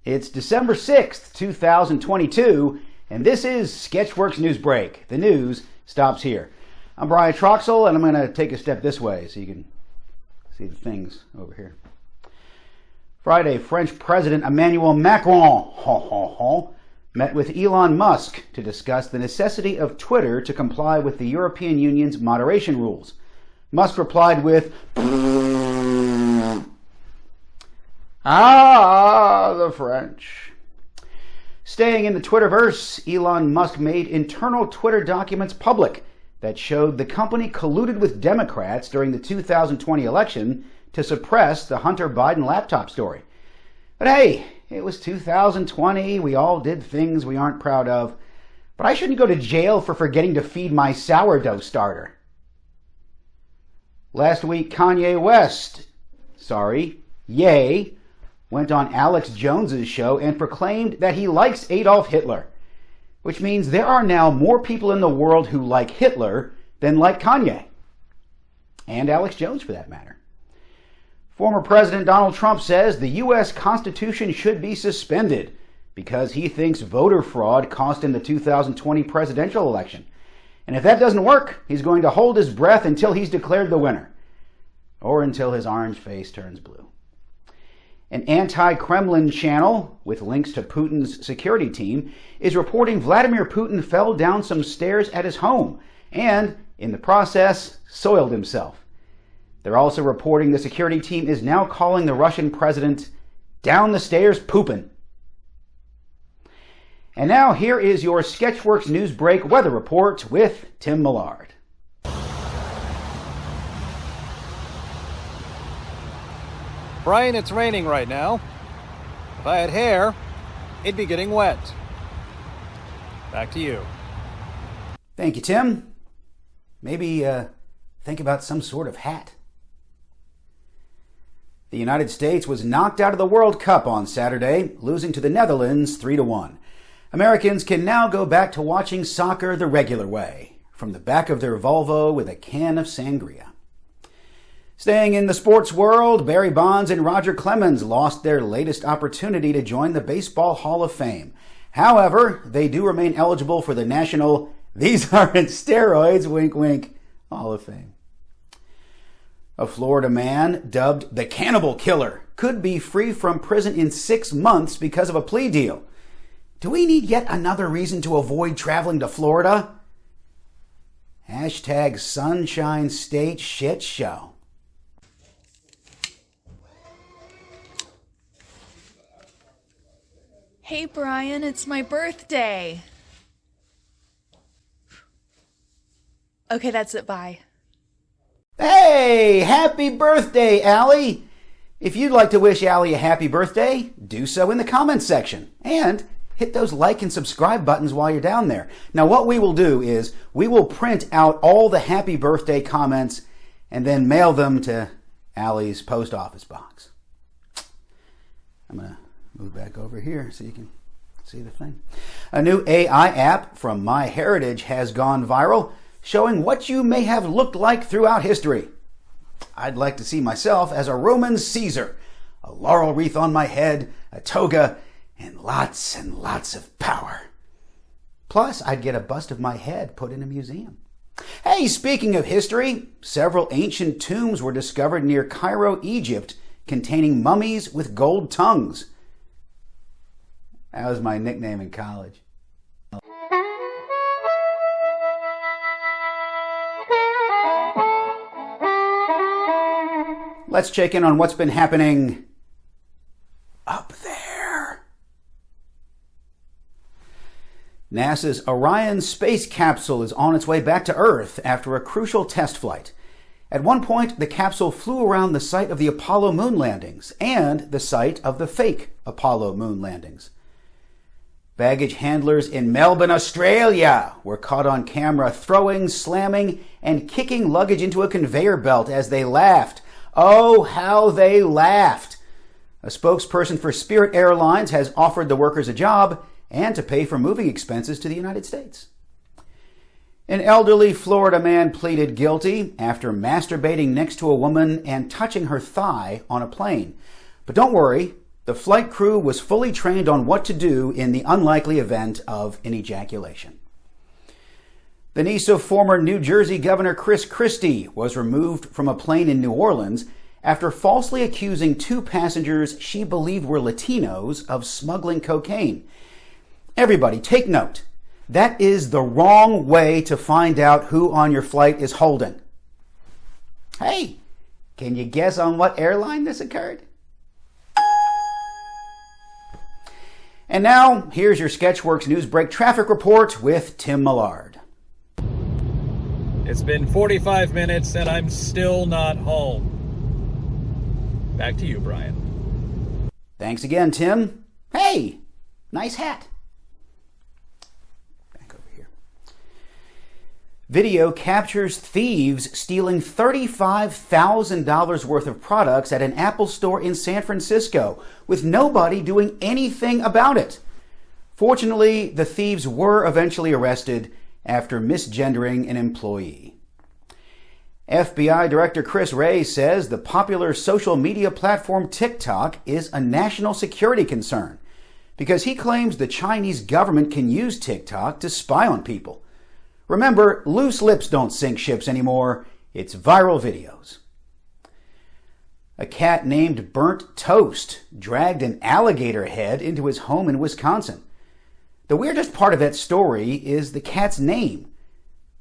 It's December 6th, 2022, and this is Sketchworks NewsBrake. The news stops here. I'm Brian Troxel, and I'm going to take a step this way so you can see the things over here. Friday, French President Emmanuel Macron met with Elon Musk to discuss the necessity of Twitter to comply with the European Union's moderation rules. Musk replied with, the French. Staying in the Twitterverse, Elon Musk made internal Twitter documents public that showed the company colluded with Democrats during the 2020 election to suppress the Hunter Biden laptop story. But hey, it was 2020. We all did things we aren't proud of. But I shouldn't go to jail for forgetting to feed my sourdough starter. Last week, Kanye West, went on Alex Jones's show and proclaimed that he likes Adolf Hitler, which means there are now more people in the world who like Hitler than like Kanye, and Alex Jones for that matter. Former President Donald Trump says the U.S. Constitution should be suspended because he thinks voter fraud cost him the 2020 presidential election. And if that doesn't work, he's going to hold his breath until he's declared the winner, or until his orange face turns blue. An anti-Kremlin channel with links to Putin's security team is reporting Vladimir Putin fell down some stairs at his home and, in the process, soiled himself. They're also reporting the security team is now calling the Russian president down the stairs poopin'. And now here is your Sketchworks NewsBrake weather report with Tim Millard. Brian, it's raining right now. If I had hair, it'd be getting wet. Back to you. Thank you, Tim. Maybe think about some sort of hat. The United States was knocked out of the World Cup on Saturday, losing to the Netherlands 3-1. Americans can now go back to watching soccer the regular way, from the back of their Volvo with a can of sangria. Staying in the sports world, Barry Bonds and Roger Clemens lost their latest opportunity to join the Baseball Hall of Fame. However, they do remain eligible for the National These Aren't Steroids, wink wink, Hall of Fame. A Florida man dubbed the Cannibal Killer could be free from prison in 6 months because of a plea deal. Do we need yet another reason to avoid traveling to Florida? Hashtag Sunshine State Shit Show. Hey Brian, it's my birthday. Okay, that's it, bye. Hey, happy birthday, Allie. If you'd like to wish Allie a happy birthday, do so in the comments section. And hit those like and subscribe buttons while you're down there. Now what we will do is we will print out all the happy birthday comments and then mail them to Allie's post office box. I'm going to move back over here so you can see the thing. A new AI app from MyHeritage has gone viral, showing what you may have looked like throughout history. I'd like to see myself as a Roman Caesar, a laurel wreath on my head, a toga, and lots of power. Plus, I'd get a bust of my head put in a museum. Hey, speaking of history, several ancient tombs were discovered near Cairo, Egypt, containing mummies with gold tongues. That was my nickname in college. Let's check in on what's been happening up there. NASA's Orion space capsule is on its way back to Earth after a crucial test flight. At one point, the capsule flew around the site of the Apollo moon landings and the site of the fake Apollo moon landings. Baggage handlers in Melbourne, Australia were caught on camera throwing, slamming, and kicking luggage into a conveyor belt as they laughed. Oh, how they laughed. A spokesperson for Spirit Airlines has offered the workers a job and to pay for moving expenses to the United States. An elderly Florida man pleaded guilty after masturbating next to a woman and touching her thigh on a plane. But don't worry, The flight crew was fully trained on what to do in the unlikely event of an ejaculation. The niece of former New Jersey Governor Chris Christie was removed from a plane in New Orleans after falsely accusing two passengers she believed were Latinos of smuggling cocaine. Everybody, take note. That is the wrong way to find out who on your flight is holding. Hey, can you guess on what airline this occurred? And now, here's your Sketchworks NewsBrake traffic report with Tim Millard. It's been 45 minutes and I'm still not home. Back to you, Brian. Thanks again, Tim. Hey, nice hat. Back over here. Video captures thieves stealing $35,000 worth of products at an Apple store in San Francisco with nobody doing anything about it. Fortunately, the thieves were eventually arrested after misgendering an employee. FBI Director Chris Wray says the popular social media platform TikTok is a national security concern because he claims the Chinese government can use TikTok to spy on people. Remember, loose lips don't sink ships anymore. It's viral videos. A cat named Burnt Toast dragged an alligator head into his home in Wisconsin. The weirdest part of that story is the cat's name.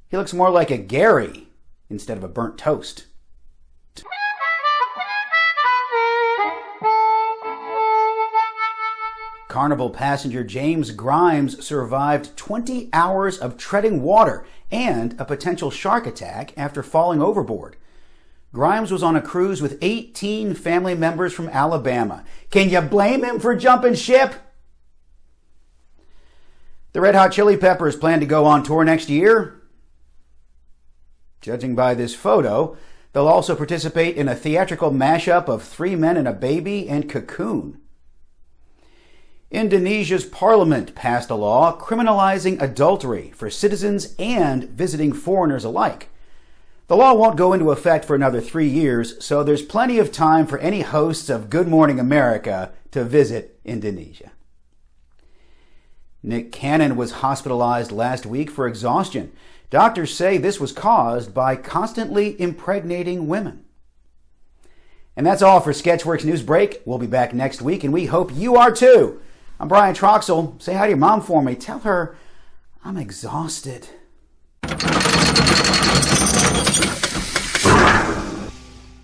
He looks more like a Gary instead of a burnt toast. Carnival passenger James Grimes survived 20 hours of treading water and a potential shark attack after falling overboard. Grimes was on a cruise with 18 family members from Alabama. Can you blame him for jumping ship? The Red Hot Chili Peppers plan to go on tour next year. Judging by this photo, they'll also participate in a theatrical mashup of Three Men and a Baby and Cocoon. Indonesia's parliament passed a law criminalizing adultery for citizens and visiting foreigners alike. The law won't go into effect for another 3 years, so there's plenty of time for any hosts of Good Morning America to visit Indonesia. Nick Cannon was hospitalized last week for exhaustion. Doctors say this was caused by constantly impregnating women. And that's all for Sketchworks NewsBrake. We'll be back next week, and we hope you are too. I'm Brian Troxel. Say hi to your mom for me. Tell her I'm exhausted.